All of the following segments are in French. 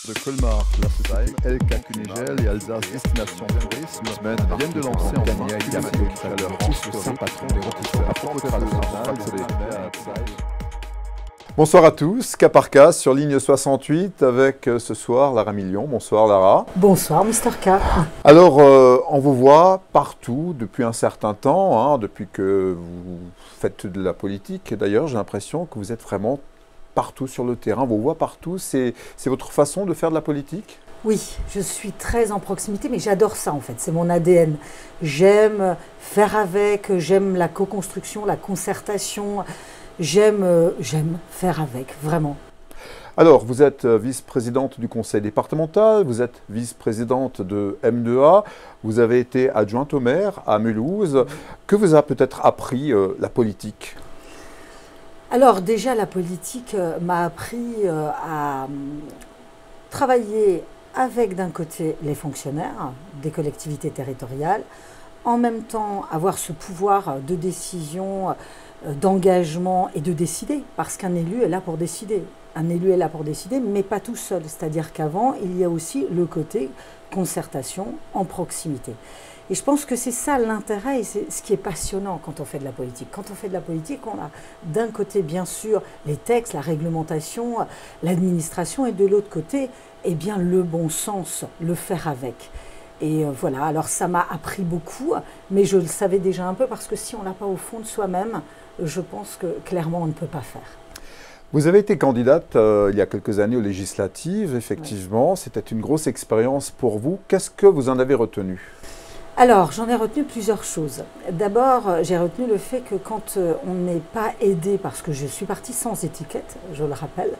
De Colmar, la société Elka Kunigel et Alsace Destination Tourisme viennent de lancer en Dania et Yamato Chaleur, le saint patron des rôtisseurs internationaux. Bonsoir à tous, cas par cas sur ligne 68 avec ce soir Lara Million. Bonsoir Lara. Bonsoir Mister K. Alors on vous voit partout depuis un certain temps, depuis que vous faites de la politique. D'ailleurs j'ai l'impression que vous êtes vraiment partout sur le terrain, on vous voit partout. C'est votre façon de faire de la politique ? Oui, je suis très en proximité, mais j'adore ça en fait, c'est mon ADN. J'aime faire avec, j'aime la co-construction, la concertation, j'aime faire avec, vraiment. Alors, vous êtes vice-présidente du conseil départemental, vous êtes vice-présidente de M2A, vous avez été adjointe au maire à Mulhouse. Que vous a peut-être appris la politique ? Alors déjà, la politique m'a appris à travailler avec d'un côté les fonctionnaires des collectivités territoriales, en même temps avoir ce pouvoir de décision, d'engagement et de décider, parce qu'un élu est là pour décider. Un élu est là pour décider, mais pas tout seul. C'est-à-dire qu'avant, il y a aussi le côté concertation en proximité. Et je pense que c'est ça l'intérêt et c'est ce qui est passionnant quand on fait de la politique. Quand on fait de la politique, on a d'un côté, bien sûr, les textes, la réglementation, l'administration, et de l'autre côté, eh bien, le bon sens, le faire avec. Et voilà, alors ça m'a appris beaucoup, mais je le savais déjà un peu parce que si on l'a pas au fond de soi-même, je pense que clairement on ne peut pas faire. Vous avez été candidate il y a quelques années aux législatives, effectivement. Oui. C'était une grosse expérience pour vous. Qu'est-ce que vous en avez retenu ? Alors, j'en ai retenu plusieurs choses. D'abord, j'ai retenu le fait que quand on n'est pas aidé, parce que je suis partie sans étiquette, je le rappelle,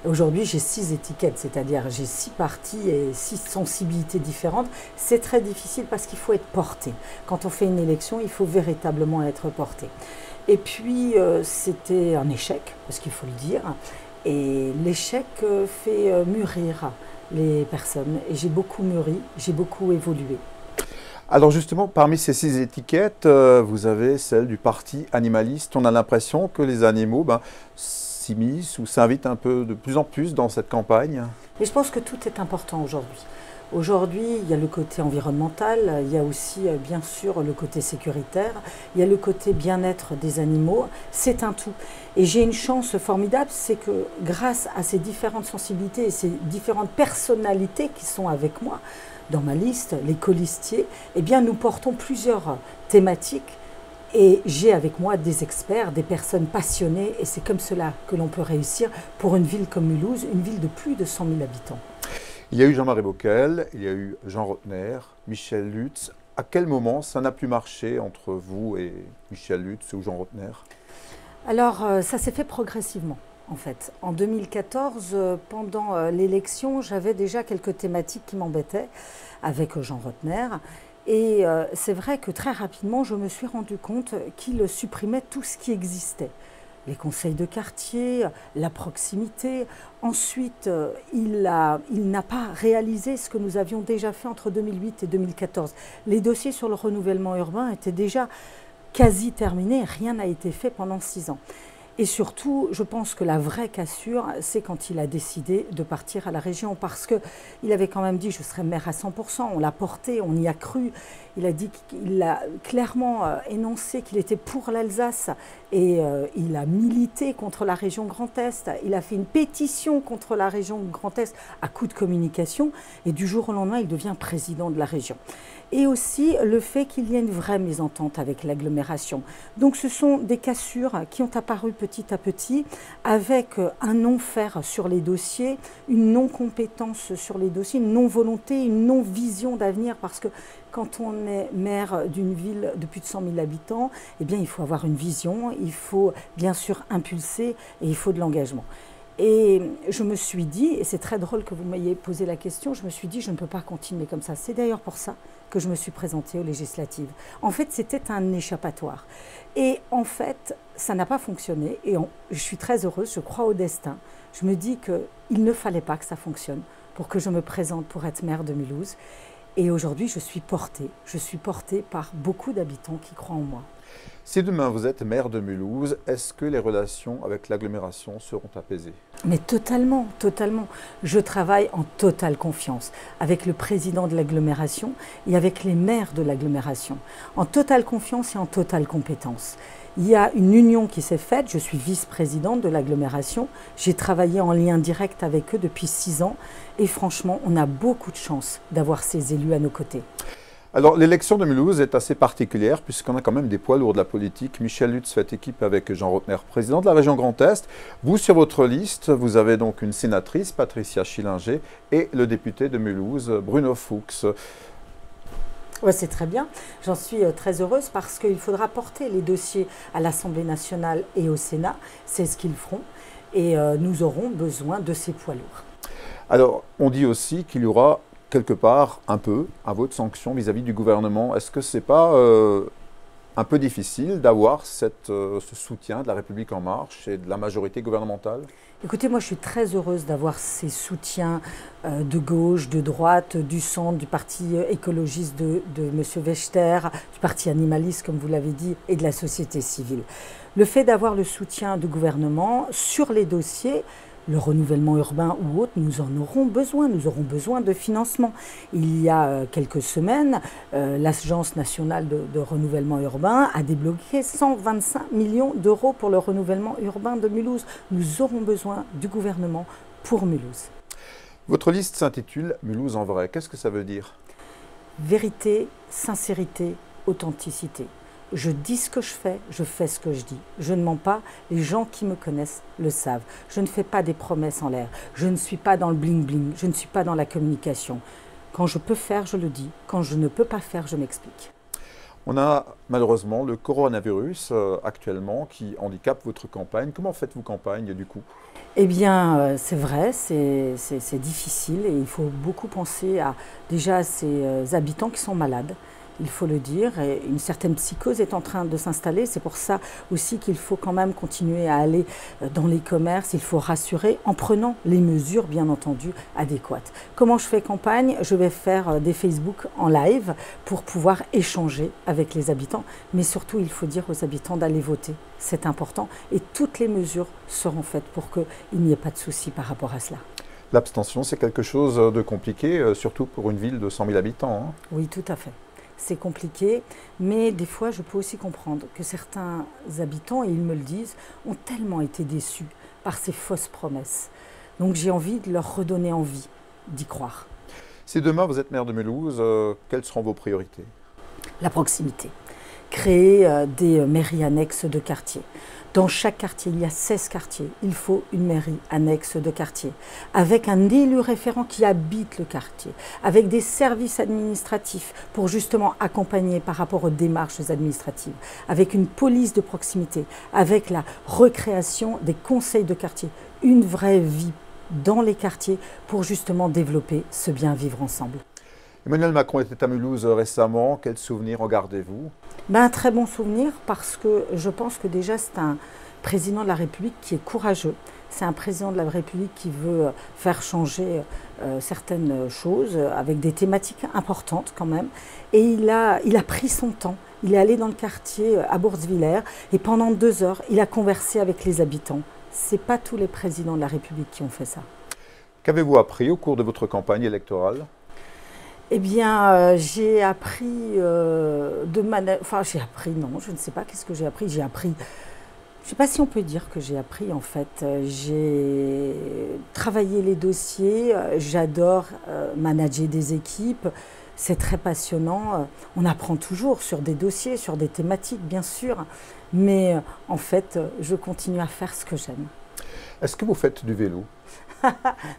aujourd'hui j'ai 6 étiquettes, c'est-à-dire j'ai 6 partis et 6 sensibilités différentes, c'est très difficile parce qu'il faut être porté. Quand on fait une élection, il faut véritablement être porté. Et puis, c'était un échec, parce qu'il faut le dire, et l'échec fait mûrir les personnes. Et j'ai beaucoup mûri, j'ai beaucoup évolué. Alors justement, parmi ces 6 étiquettes, vous avez celle du parti animaliste. On a l'impression que les animaux s'immiscent ou s'invitent un peu de plus en plus dans cette campagne. Et je pense que tout est important aujourd'hui. Aujourd'hui, il y a le côté environnemental, il y a aussi bien sûr le côté sécuritaire, il y a le côté bien-être des animaux, c'est un tout. Et j'ai une chance formidable, c'est que grâce à ces différentes sensibilités et ces différentes personnalités qui sont avec moi, dans ma liste, les colistiers, eh bien nous portons plusieurs thématiques et j'ai avec moi des experts, des personnes passionnées et c'est comme cela que l'on peut réussir pour une ville comme Mulhouse, une ville de plus de 100 000 habitants. Il y a eu Jean-Marie Bockel, il y a eu Jean Rotner, Michel Lutz. À quel moment ça n'a plus marché entre vous et Michel Lutz ou Jean Rotner ? Alors ça s'est fait progressivement. En fait, en 2014, pendant l'élection, j'avais déjà quelques thématiques qui m'embêtaient avec Jean Rotner. Et c'est vrai que très rapidement, je me suis rendu compte qu'il supprimait tout ce qui existait. Les conseils de quartier, la proximité. Ensuite, il n'a pas réalisé ce que nous avions déjà fait entre 2008 et 2014. Les dossiers sur le renouvellement urbain étaient déjà quasi terminés. Rien n'a été fait pendant 6 ans. Et surtout, je pense que la vraie cassure, c'est quand il a décidé de partir à la région parce qu'il avait quand même dit « je serai maire à 100%, on l'a porté, on y a cru ». Il a dit qu'il a clairement énoncé qu'il était pour l'Alsace et il a milité contre la région Grand Est. Il a fait une pétition contre la région Grand Est à coup de communication et du jour au lendemain, il devient président de la région. Et aussi le fait qu'il y ait une vraie mésentente avec l'agglomération. Donc ce sont des cassures qui ont apparu petit à petit avec un non-faire sur les dossiers, une non-compétence sur les dossiers, une non-volonté, une non-vision d'avenir parce que quand on est maire d'une ville de plus de 100 000 habitants, eh bien, il faut avoir une vision, il faut bien sûr impulser et il faut de l'engagement. Et je me suis dit, et c'est très drôle que vous m'ayez posé la question, je me suis dit je ne peux pas continuer comme ça. C'est d'ailleurs pour ça que je me suis présentée aux législatives. En fait, c'était un échappatoire. Et en fait, ça n'a pas fonctionné. Et je suis très heureuse, je crois au destin. Je me dis qu'il ne fallait pas que ça fonctionne pour que je me présente pour être maire de Mulhouse. Et aujourd'hui, je suis portée par beaucoup d'habitants qui croient en moi. Si demain vous êtes maire de Mulhouse, est-ce que les relations avec l'agglomération seront apaisées? Mais totalement, totalement. Je travaille en totale confiance avec le président de l'agglomération et avec les maires de l'agglomération. En totale confiance et en totale compétence. Il y a une union qui s'est faite, je suis vice-présidente de l'agglomération, j'ai travaillé en lien direct avec eux depuis 6 ans et franchement, on a beaucoup de chance d'avoir ces élus à nos côtés. Alors, l'élection de Mulhouse est assez particulière puisqu'on a quand même des poids lourds de la politique. Michel Lutz fait équipe avec Jean Rotner, président de la région Grand Est. Vous, sur votre liste, vous avez donc une sénatrice, Patricia Schillinger, et le député de Mulhouse, Bruno Fuchs. Ouais, c'est très bien. J'en suis très heureuse parce qu'il faudra porter les dossiers à l'Assemblée nationale et au Sénat. C'est ce qu'ils feront. Et nous aurons besoin de ces poids lourds. Alors, on dit aussi qu'il y aura quelque part un vote sanction vis-à-vis du gouvernement. Est-ce que ce n'est pas un peu difficile d'avoir ce soutien de la République En Marche et de la majorité gouvernementale? Écoutez, moi je suis très heureuse d'avoir ces soutiens de gauche, de droite, du centre, du parti écologiste de M. Wechter, du parti animaliste comme vous l'avez dit, et de la société civile. Le fait d'avoir le soutien du gouvernement sur les dossiers, le renouvellement urbain ou autre, nous en aurons besoin de financement. Il y a quelques semaines, l'Agence nationale de renouvellement urbain a débloqué 125 millions d'euros pour le renouvellement urbain de Mulhouse. Nous aurons besoin du gouvernement pour Mulhouse. Votre liste s'intitule « Mulhouse en vrai ». Qu'est-ce que ça veut dire? Vérité, sincérité, authenticité. Je dis ce que je fais ce que je dis. Je ne mens pas, les gens qui me connaissent le savent. Je ne fais pas des promesses en l'air. Je ne suis pas dans le bling-bling, je ne suis pas dans la communication. Quand je peux faire, je le dis. Quand je ne peux pas faire, je m'explique. On a malheureusement le coronavirus actuellement qui handicape votre campagne. Comment faites-vous campagne du coup? Eh bien, c'est vrai, c'est difficile et il faut beaucoup penser à déjà ces habitants qui sont malades. Il faut le dire, et une certaine psychose est en train de s'installer. C'est pour ça aussi qu'il faut quand même continuer à aller dans les commerces. Il faut rassurer en prenant les mesures, bien entendu, adéquates. Comment je fais campagne? Je vais faire des Facebook en live pour pouvoir échanger avec les habitants. Mais surtout, il faut dire aux habitants d'aller voter. C'est important. Et toutes les mesures seront faites pour qu'il n'y ait pas de souci par rapport à cela. L'abstention, c'est quelque chose de compliqué, surtout pour une ville de 100 000 habitants. Hein. Oui, tout à fait. C'est compliqué, mais des fois, je peux aussi comprendre que certains habitants, et ils me le disent, ont tellement été déçus par ces fausses promesses. Donc j'ai envie de leur redonner envie d'y croire. Si demain vous êtes maire de Mulhouse, quelles seront vos priorités? La proximité. Créer des mairies annexes de quartier. Dans chaque quartier, il y a 16 quartiers. Il faut une mairie annexe de quartier, avec un élu référent qui habite le quartier, avec des services administratifs pour justement accompagner par rapport aux démarches administratives, avec une police de proximité, avec la recréation des conseils de quartier, une vraie vie dans les quartiers pour justement développer ce bien vivre ensemble. Emmanuel Macron était à Mulhouse récemment. Quel souvenir en gardez-vous? Un très bon souvenir parce que je pense que déjà c'est un président de la République qui est courageux. C'est un président de la République qui veut faire changer certaines choses avec des thématiques importantes quand même. Et il a pris son temps. Il est allé dans le quartier à Bourswiller et pendant 2 heures, il a conversé avec les habitants. Ce n'est pas tous les présidents de la République qui ont fait ça. Qu'avez-vous appris au cours de votre campagne électorale? Eh bien, j'ai appris j'ai appris, non, je ne sais pas qu'est-ce que j'ai appris. J'ai appris, je ne sais pas si on peut dire que j'ai appris en fait. J'ai travaillé les dossiers, j'adore manager des équipes, c'est très passionnant. On apprend toujours sur des dossiers, sur des thématiques bien sûr, mais en fait, je continue à faire ce que j'aime. Est-ce que vous faites du vélo?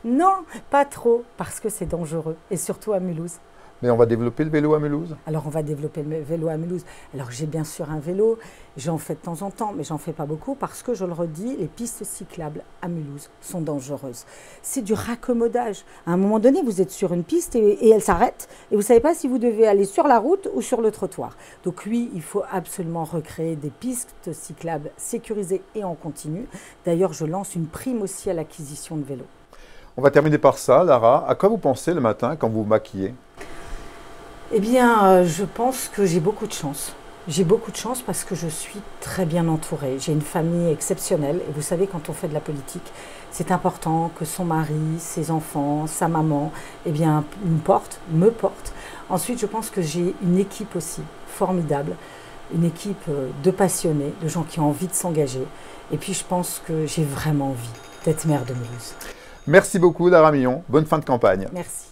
Non, pas trop, parce que c'est dangereux, et surtout à Mulhouse. Mais on va développer le vélo à Mulhouse? Alors on va développer le vélo à Mulhouse. Alors j'ai bien sûr un vélo, j'en fais de temps en temps, mais j'en fais pas beaucoup parce que je le redis, les pistes cyclables à Mulhouse sont dangereuses. C'est du raccommodage. À un moment donné, vous êtes sur une piste et elle s'arrête et vous ne savez pas si vous devez aller sur la route ou sur le trottoir. Donc oui, il faut absolument recréer des pistes cyclables sécurisées et en continu. D'ailleurs, je lance une prime aussi à l'acquisition de vélos. On va terminer par ça, Lara. À quoi vous pensez le matin quand vous vous maquillez? Eh bien, je pense que j'ai beaucoup de chance. J'ai beaucoup de chance parce que je suis très bien entourée. J'ai une famille exceptionnelle et vous savez, quand on fait de la politique, c'est important que son mari, ses enfants, sa maman, eh bien, me portent. Ensuite, je pense que j'ai une équipe aussi formidable, une équipe de passionnés, de gens qui ont envie de s'engager. Et puis, je pense que j'ai vraiment envie d'être maire de Mulhouse. Merci beaucoup, Lara Millon. Bonne fin de campagne. Merci.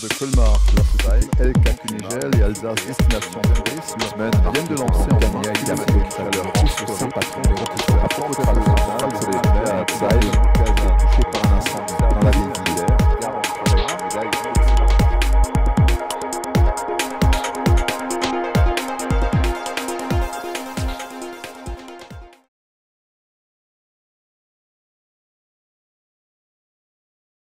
De Colmar, la société LK Kunigel et Alsace Destination Tourisme viennent de lancer en